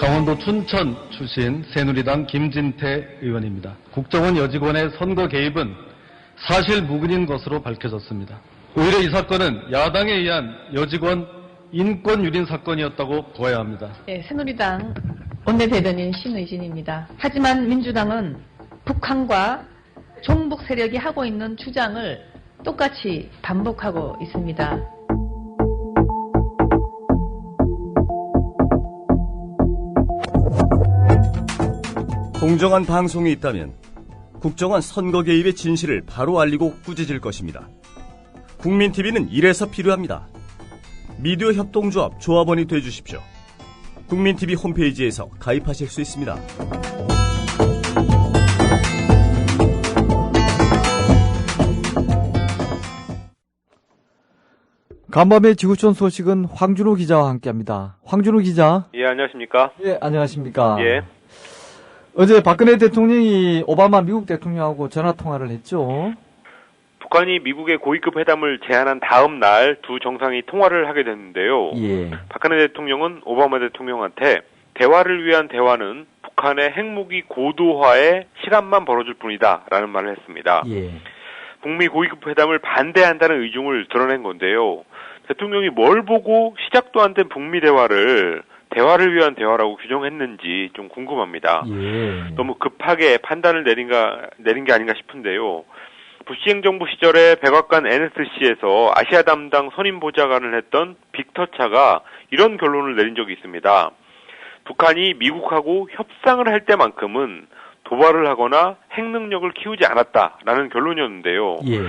강원도 춘천 출신 새누리당 김진태 의원입니다. 국정원 여직원의 선거 개입은 사실 무근인 것으로 밝혀졌습니다. 오히려 이 사건은 야당에 의한 여직원 인권 유린 사건이었다고 보아야 합니다. 네, 새누리당 원내대변인 신의진입니다. 하지만 민주당은 북한과 종북 세력이 하고 있는 주장을 똑같이 반복하고 있습니다. 공정한 방송이 있다면 국정원 선거 개입의 진실을 바로 알리고 꾸짖을 것입니다. 국민TV는 이래서 필요합니다. 미디어 협동조합 조합원이 되어주십시오. 국민TV 홈페이지에서 가입하실 수 있습니다. 간밤의 지구촌 소식은 황준호 기자와 함께합니다. 황준호 기자. 예, 안녕하십니까? 예, 안녕하십니까? 예. 어제 박근혜 대통령이 오바마 미국 대통령하고 전화 통화를 했죠. 북한이 미국의 고위급 회담을 제안한 다음 날 두 정상이 통화를 하게 됐는데요. 예. 박근혜 대통령은 오바마 대통령한테 대화를 위한 대화는 북한의 핵무기 고도화에 시간만 벌어줄 뿐이다 라는 말을 했습니다. 예. 북미 고위급 회담을 반대한다는 의중을 드러낸 건데요. 대통령이 뭘 보고 시작도 안 된 북미 대화를 위한 대화라고 규정했는지 좀 궁금합니다. 예. 너무 급하게 판단을 내린 게 아닌가 싶은데요. 부시 행정부 시절에 백악관 NSC에서 아시아 담당 선임 보좌관을 했던 빅터 차가 이런 결론을 내린 적이 있습니다. 북한이 미국하고 협상을 할 때만큼은 도발을 하거나 핵 능력을 키우지 않았다라는 결론이었는데요. 예.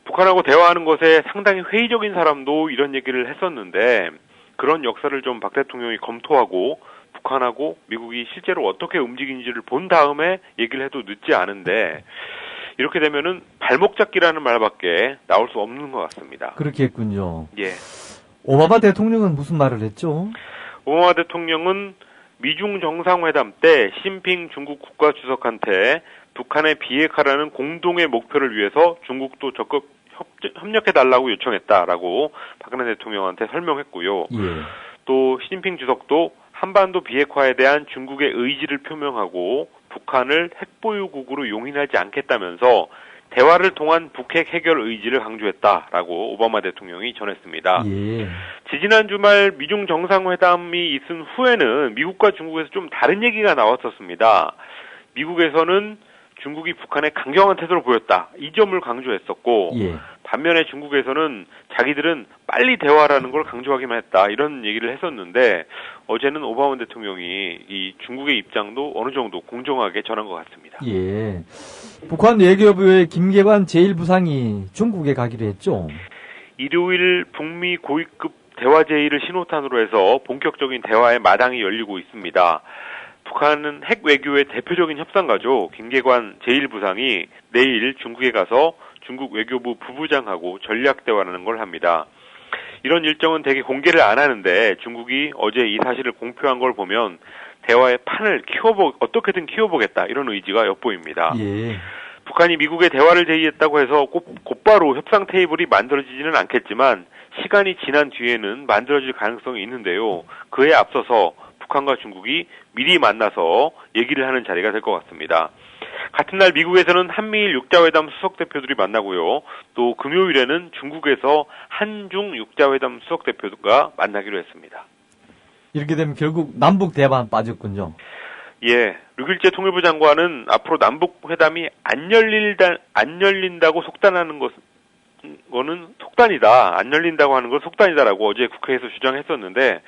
북한하고 대화하는 것에 상당히 회의적인 사람도 이런 얘기를 했었는데 그런 역사를 좀 박 대통령이 검토하고 북한하고 미국이 실제로 어떻게 움직이는지를 본 다음에 얘기를 해도 늦지 않은데 이렇게 되면은 발목 잡기라는 말밖에 나올 수 없는 것 같습니다. 그렇겠군요. 예. 오바마 대통령은 무슨 말을 했죠? 오바마 대통령은 미중 정상회담 때 시진핑 중국 국가주석한테 북한의 비핵화라는 공동의 목표를 위해서 중국도 적극 협력해달라고 요청했다라고 박근혜 대통령한테 설명했고요. 예. 또 시진핑 주석도 한반도 비핵화에 대한 중국의 의지를 표명하고 북한을 핵보유국으로 용인하지 않겠다면서 대화를 통한 북핵 해결 의지를 강조했다라고 오바마 대통령이 전했습니다. 예. 지지난 주말 미중 정상회담이 있은 후에는 미국과 중국에서 좀 다른 얘기가 나왔었습니다. 미국에서는 중국이 북한에 강경한 태도를 보였다. 이 점을 강조했었고 예. 반면에 중국에서는 자기들은 빨리 대화라는 걸 강조하기만 했다. 이런 얘기를 했었는데 어제는 오바마 대통령이 이 중국의 입장도 어느 정도 공정하게 전한 것 같습니다. 예. 북한 외교부의 김계관 제1부상이 중국에 가기로 했죠. 일요일 북미 고위급 대화 제의를 신호탄으로 해서 본격적인 대화의 마당이 열리고 있습니다. 북한은 핵 외교의 대표적인 협상가죠. 김계관 제1부상이 내일 중국에 가서 중국 외교부 부부장하고 전략 대화라는 걸 합니다. 이런 일정은 대개 공개를 안 하는데 중국이 어제 이 사실을 공표한 걸 보면 대화의 판을 어떻게든 키워보겠다 이런 의지가 엿보입니다. 예. 북한이 미국에 대화를 제의했다고 해서 곧바로 협상 테이블이 만들어지지는 않겠지만 시간이 지난 뒤에는 만들어질 가능성이 있는데요. 그에 앞서서 북한과 중국이 미리 만나서 얘기를 하는 자리가 될 것 같습니다. 같은 날 미국에서는 한미일 육자회담 수석대표들이 만나고요. 또 금요일에는 중국에서 한중 육자회담 수석대표가 만나기로 했습니다. 이렇게 되면 결국 남북 대화만 빠졌군요. 예, 류길재 통일부 장관은 앞으로 남북회담이 안 열린다고 속단하는 거는 속단이다. 안 열린다고 하는 건 속단이다라고 어제 국회에서 주장했었는데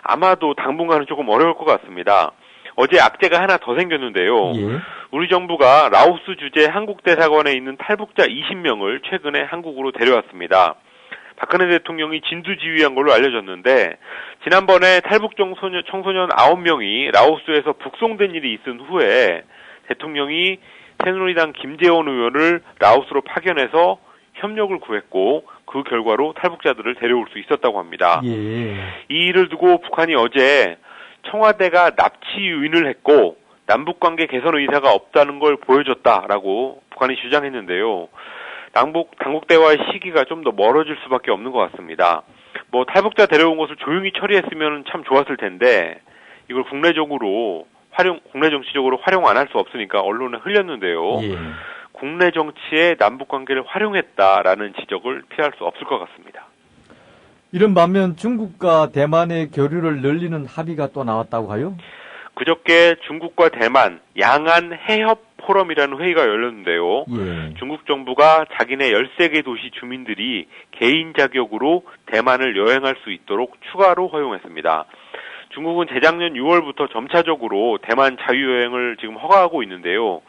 아마도 당분간은 조금 어려울 것 같습니다. 어제 악재가 하나 더 생겼는데요. 예. 우리 정부가 라오스 주재 한국 대사관에 있는 탈북자 20명을 최근에 한국으로 데려왔습니다. 박근혜 대통령이 진두지휘한 걸로 알려졌는데 지난번에 탈북 청소년 9명이 라오스에서 북송된 일이 있은 후에 대통령이 새누리당 김재원 의원을 라오스로 파견해서 협력을 구했고 그 결과로 탈북자들을 데려올 수 있었다고 합니다. 예. 이 일을 두고 북한이 어제 청와대가 납치 유인을 했고 남북관계 개선 의사가 없다는 걸 보여줬다라고 북한이 주장했는데요. 당국 대화의 시기가 좀 더 멀어질 수밖에 없는 것 같습니다. 뭐 탈북자 데려온 것을 조용히 처리했으면 참 좋았을 텐데 이걸 국내 정치적으로 활용 안 할 수 없으니까 언론에 흘렸는데요. 예. 국내 정치에 남북 관계를 활용했다라는 지적을 피할 수 없을 것 같습니다. 이런 반면 중국과 대만의 교류를 늘리는 합의가 또 나왔다고 하요? 그저께 중국과 대만 양안 해협 포럼이라는 회의가 열렸는데요. 예. 중국 정부가 자기네 13개 도시 주민들이 개인 자격으로 대만을 여행할 수 있도록 추가로 허용했습니다. 중국은 재작년 6월부터 점차적으로 대만 자유여행을 지금 허가하고 있는데요.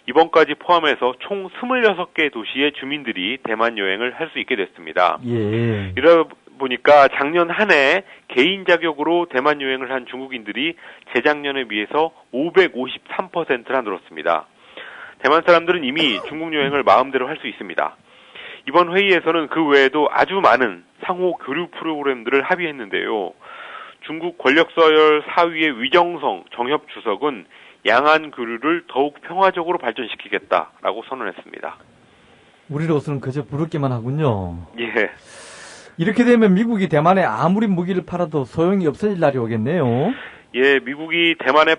이번까지 포함해서 총 26개 도시의 주민들이 대만 여행을 할 수 있게 됐습니다. 예. 이러다 보니까 작년 한 해 개인 자격으로 대만 여행을 한 중국인들이 재작년에 비해서 553%나 늘었습니다. 대만 사람들은 이미 중국 여행을 마음대로 할 수 있습니다. 이번 회의에서는 그 외에도 아주 많은 상호 교류 프로그램들을 합의했는데요. 중국 권력서열 4위의 위정성 정협 주석은 양안 교류를 더욱 평화적으로 발전시키겠다라고 선언했습니다. 우리로서는 그저 부럽기만 하군요. 예. 이렇게 되면 미국이 대만에 아무리 무기를 팔아도 소용이 없어질 날이 오겠네요. 예, 미국이 대만에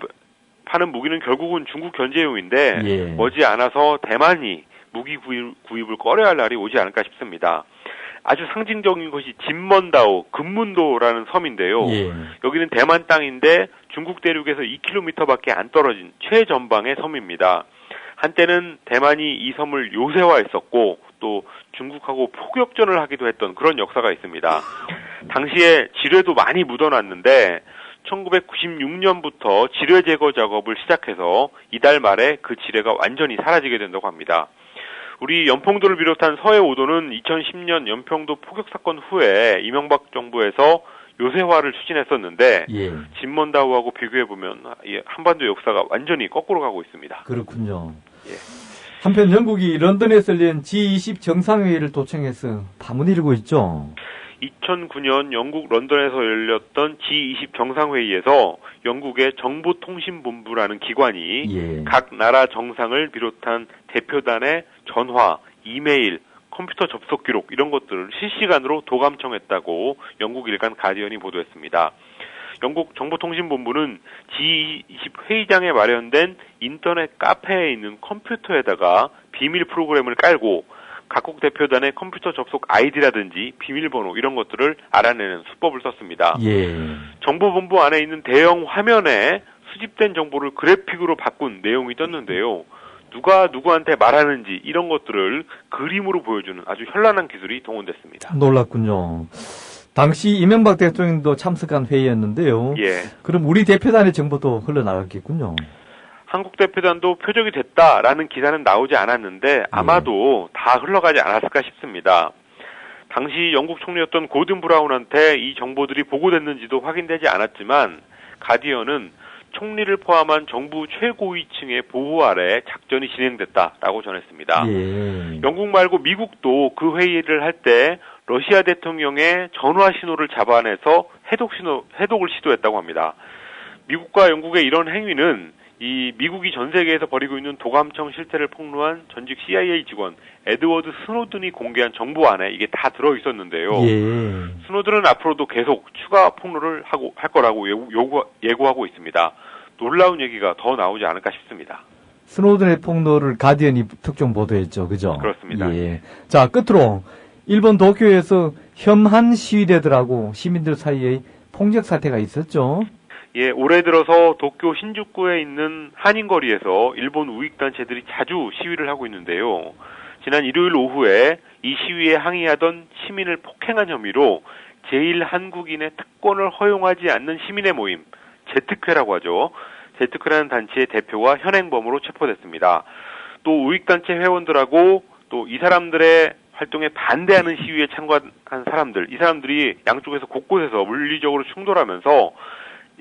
파는 무기는 결국은 중국 견제용인데 예. 머지않아서 대만이 무기 구입을 꺼려야 할 날이 오지 않을까 싶습니다. 아주 상징적인 것이 진먼다오, 금문도라는 섬인데요. 예. 여기는 대만 땅인데 중국 대륙에서 2km밖에 안 떨어진 최전방의 섬입니다. 한때는 대만이 이 섬을 요새화했었고 또 중국하고 포격전을 하기도 했던 그런 역사가 있습니다. 당시에 지뢰도 많이 묻어놨는데 1996년부터 지뢰 제거 작업을 시작해서 이달 말에 그 지뢰가 완전히 사라지게 된다고 합니다. 우리 연평도를 비롯한 서해 5도는 2010년 연평도 포격 사건 후에 이명박 정부에서 요새화를 추진했었는데 예. 진먼다오하고 비교해보면 한반도 역사가 완전히 거꾸로 가고 있습니다. 그렇군요. 예. 한편 영국이 런던에서 열린 G20 정상회의를 도청해서 파문이 일고 있죠. 2009년 영국 런던에서 열렸던 G20 정상회의에서 영국의 정보통신본부라는 기관이 예. 각 나라 정상을 비롯한 대표단의 전화, 이메일, 컴퓨터 접속 기록 이런 것들을 실시간으로 도감청했다고 영국 일간 가디언이 보도했습니다. 영국 정보통신본부는 G20 회의장에 마련된 인터넷 카페에 있는 컴퓨터에다가 비밀 프로그램을 깔고 각국 대표단의 컴퓨터 접속 아이디라든지 비밀번호 이런 것들을 알아내는 수법을 썼습니다. 예. 정보본부 안에 있는 대형 화면에 수집된 정보를 그래픽으로 바꾼 내용이 떴는데요. 누가 누구한테 말하는지 이런 것들을 그림으로 보여주는 아주 현란한 기술이 동원됐습니다. 놀랐군요. 당시 이명박 대통령도 참석한 회의였는데요. 예. 그럼 우리 대표단의 정보도 흘러나갔겠군요. 한국 대표단도 표적이 됐다라는 기사는 나오지 않았는데 아마도 다 흘러가지 않았을까 싶습니다. 당시 영국 총리였던 고든 브라운한테 이 정보들이 보고됐는지도 확인되지 않았지만 가디언은 총리를 포함한 정부 최고위층의 보호 아래 작전이 진행됐다라고 전했습니다. 예. 영국 말고 미국도 그 회의를 할 때 러시아 대통령의 전화 신호를 잡아내서 해독을 시도했다고 합니다. 미국과 영국의 이런 행위는 이 미국이 전 세계에서 벌이고 있는 도감청 실태를 폭로한 전직 CIA 직원 에드워드 스노든이 공개한 정보 안에 이게 다 들어 있었는데요. 예. 스노든은 앞으로도 계속 추가 폭로를 할 거라고 예고하고 있습니다. 놀라운 얘기가 더 나오지 않을까 싶습니다. 스노든의 폭로를 가디언이 특종 보도했죠. 그죠? 그렇습니다. 예. 자, 끝으로 일본 도쿄에서 혐한 시위대들하고 시민들 사이에 폭력 사태가 있었죠. 예, 올해 들어서 도쿄 신주쿠에 있는 한인거리에서 일본 우익단체들이 자주 시위를 하고 있는데요. 지난 일요일 오후에 이 시위에 항의하던 시민을 폭행한 혐의로 제1한국인의 특권을 허용하지 않는 시민의 모임, 제특회라고 하죠. 제특회라는 단체의 대표와 현행범으로 체포됐습니다. 또 우익단체 회원들하고 또 이 사람들의 활동에 반대하는 시위에 참가한 사람들, 이 사람들이 양쪽에서 곳곳에서 물리적으로 충돌하면서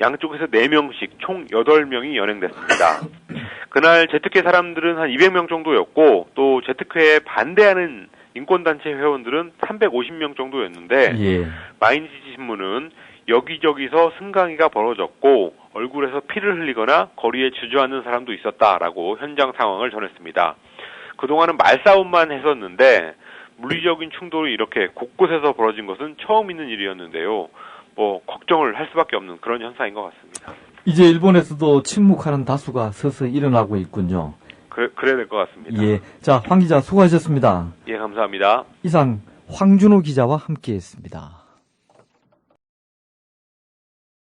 양쪽에서 4명씩 총 8명이 연행됐습니다. 그날 제특회 사람들은 한 200명 정도였고 또 제특회에 반대하는 인권단체 회원들은 350명 정도였는데 예. 마이니치 신문은 여기저기서 승강이가 벌어졌고 얼굴에서 피를 흘리거나 거리에 주저앉는 사람도 있었다라고 현장 상황을 전했습니다. 그동안은 말싸움만 했었는데 물리적인 충돌이 이렇게 곳곳에서 벌어진 것은 처음 있는 일이었는데요. 걱정을 할 수밖에 없는 그런 현상인 것 같습니다. 이제 일본에서도 침묵하는 다수가 서서히 일어나고 있군요. 그래야 될 것 같습니다. 예. 자, 황 기자 수고하셨습니다. 예, 감사합니다. 이상 황준호 기자와 함께했습니다.